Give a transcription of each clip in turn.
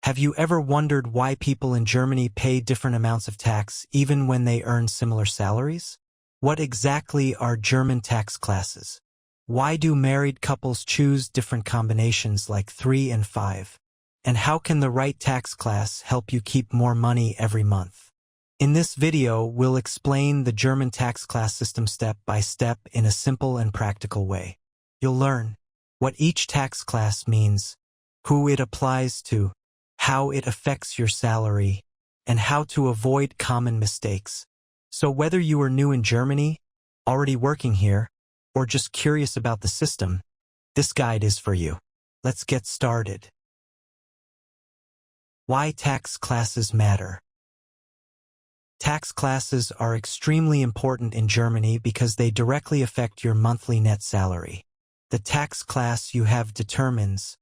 Have you ever wondered why people in Germany pay different amounts of tax even when they earn similar salaries? What exactly are German tax classes? Why do married couples choose different combinations like 3 and 5? And how can the right tax class help you keep more money every month? In this video, we'll explain the German tax class system step by step in a simple and practical way. You'll learn what each tax class means, who it applies to, how it affects your salary, and how to avoid common mistakes. So whether you are new in Germany, already working here, or just curious about the system, this guide is for you. Let's get started. Why tax classes matter. Tax classes are extremely important in Germany because they directly affect your monthly net salary. The tax class you have determines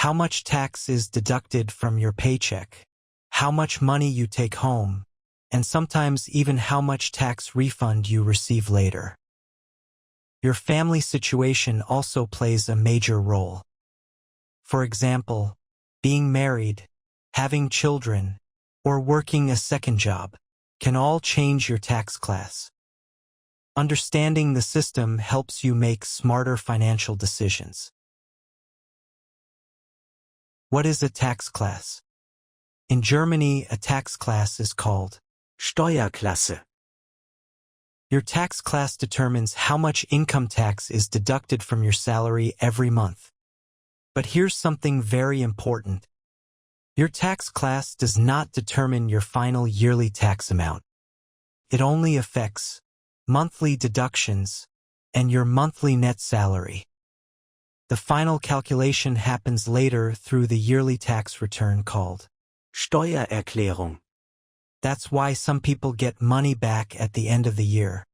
how much tax is deducted from your paycheck, how much money you take home, and sometimes even how much tax refund you receive later. Your family situation also plays a major role. For example, being married, having children, or working a second job can all change your tax class. Understanding the system helps you make smarter financial decisions. What is a tax class? In Germany, a tax class is called Steuerklasse. Your tax class determines how much income tax is deducted from your salary every month. But here's something very important. Your tax class does not determine your final yearly tax amount. It only affects monthly deductions and your monthly net salary. The final calculation happens later through the yearly tax return called Steuererklärung. That's why some people get money back at the end of the year.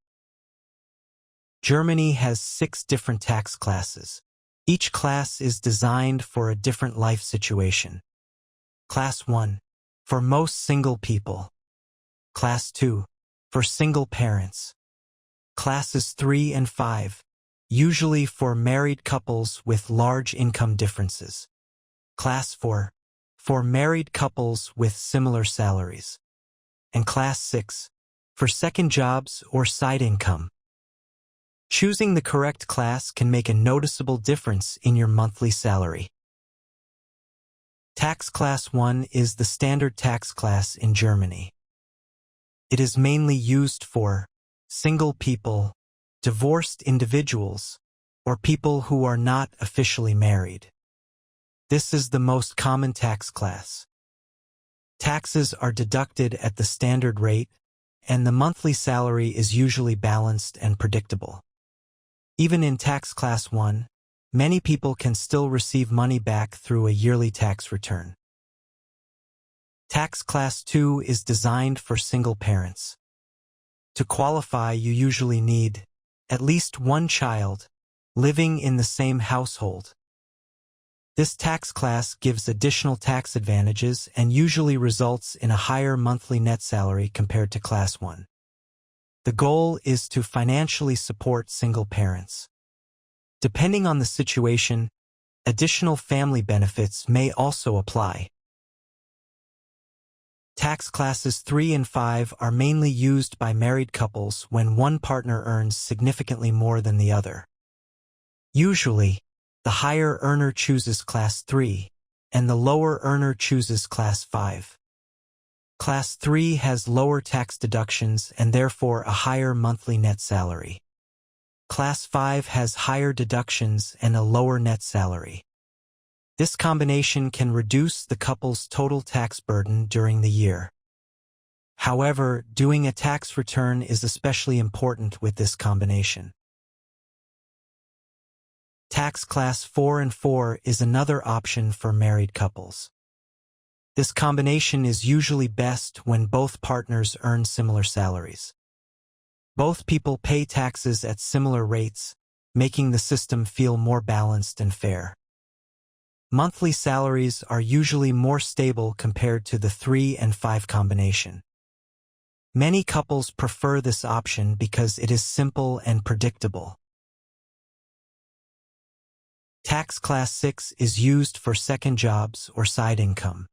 Germany has 6 different tax classes. Each class is designed for a different life situation. Class 1, for most single people. Class 2, for single parents. Classes 3 and 5, usually for married couples with large income differences. Class 4, for married couples with similar salaries. And Class 6, for second jobs or side income. Choosing the correct class can make a noticeable difference in your monthly salary. Tax Class 1 is the standard tax class in Germany. It is mainly used for single people, divorced individuals, or people who are not officially married. This is the most common tax class. Taxes are deducted at the standard rate, and the monthly salary is usually balanced and predictable. Even in Tax Class 1, many people can still receive money back through a yearly tax return. Tax Class 2 is designed for single parents. To qualify, you usually need at least one child living in the same household. This tax class gives additional tax advantages and usually results in a higher monthly net salary compared to Class 1. The goal is to financially support single parents. Depending on the situation, additional family benefits may also apply. Tax classes 3 and 5 are mainly used by married couples when one partner earns significantly more than the other. Usually, the higher earner chooses Class 3, and the lower earner chooses Class 5. Class 3 has lower tax deductions and therefore a higher monthly net salary. Class 5 has higher deductions and a lower net salary. This combination can reduce the couple's total tax burden during the year. However, doing a tax return is especially important with this combination. Tax Class 4 and 4 is another option for married couples. This combination is usually best when both partners earn similar salaries. Both people pay taxes at similar rates, making the system feel more balanced and fair. Monthly salaries are usually more stable compared to the 3 and 5 combination. Many couples prefer this option because it is simple and predictable. Tax Class 6 is used for second jobs or side income.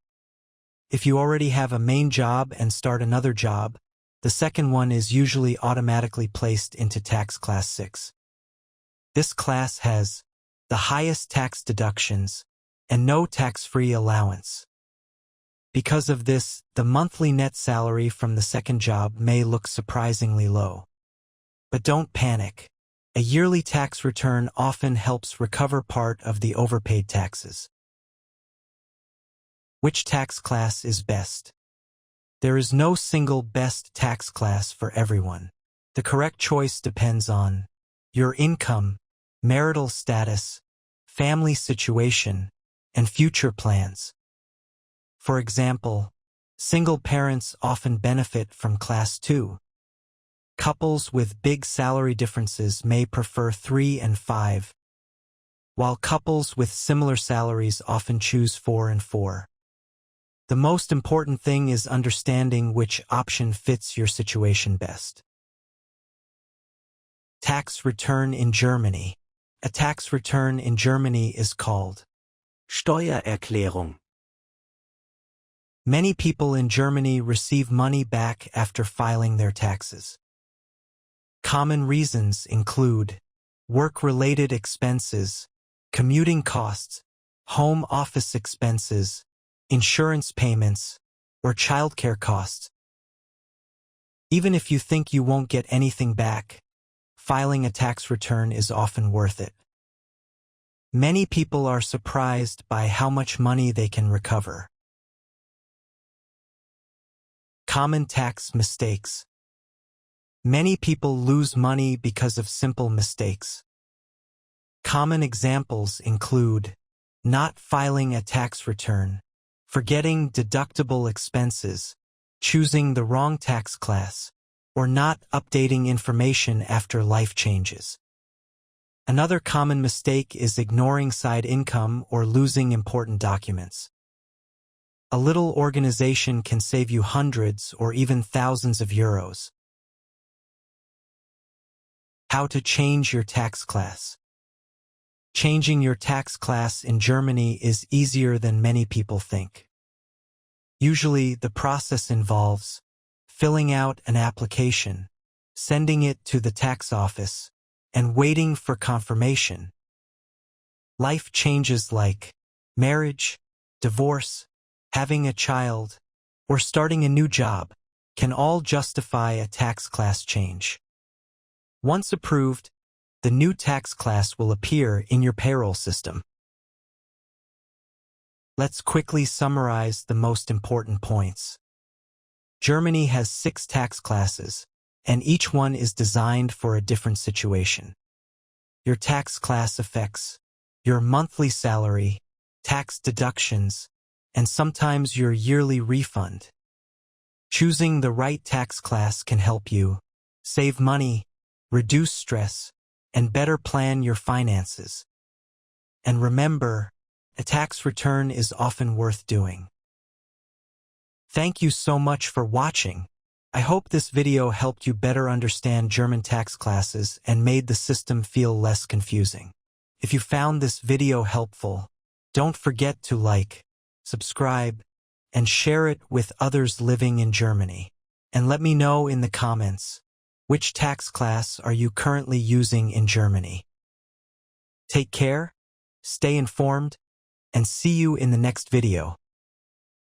If you already have a main job and start another job, the second one is usually automatically placed into tax class 6. This class has the highest tax deductions and no tax-free allowance. Because of this, the monthly net salary from the second job may look surprisingly low. But don't panic. A yearly tax return often helps recover part of the overpaid taxes. Which tax class is best? There is no single best tax class for everyone. The correct choice depends on your income, marital status, family situation, and future plans. For example, single parents often benefit from Class 2. Couples with big salary differences may prefer 3 and 5, while couples with similar salaries often choose 4 and 4. The most important thing is understanding which option fits your situation best. Tax return in Germany. A tax return in Germany is called Steuererklärung. Many people in Germany receive money back after filing their taxes. Common reasons include work-related expenses, commuting costs, home office expenses, insurance payments, or childcare costs. Even if you think you won't get anything back, filing a tax return is often worth it. Many people are surprised by how much money they can recover. Common tax mistakes. Many people lose money because of simple mistakes. Common examples include not filing a tax return, forgetting deductible expenses, choosing the wrong tax class, or not updating information after life changes. Another common mistake is ignoring side income or losing important documents. A little organization can save you hundreds or even thousands of euros. How to change your tax class. Changing your tax class in Germany is easier than many people think. Usually, the process involves filling out an application, sending it to the tax office, and waiting for confirmation. Life changes like marriage, divorce, having a child, or starting a new job can all justify a tax class change. Once approved, the new tax class will appear in your payroll system. Let's quickly summarize the most important points. Germany has 6 tax classes, and each one is designed for a different situation. Your tax class affects your monthly salary, tax deductions, and sometimes your yearly refund. Choosing the right tax class can help you save money, reduce stress, and better plan your finances. And remember, a tax return is often worth doing. Thank you so much for watching. I hope this video helped you better understand German tax classes and made the system feel less confusing. If you found this video helpful, don't forget to like, subscribe, and share it with others living in Germany. And let me know in the comments, which tax class are you currently using in Germany? Take care, stay informed, and see you in the next video.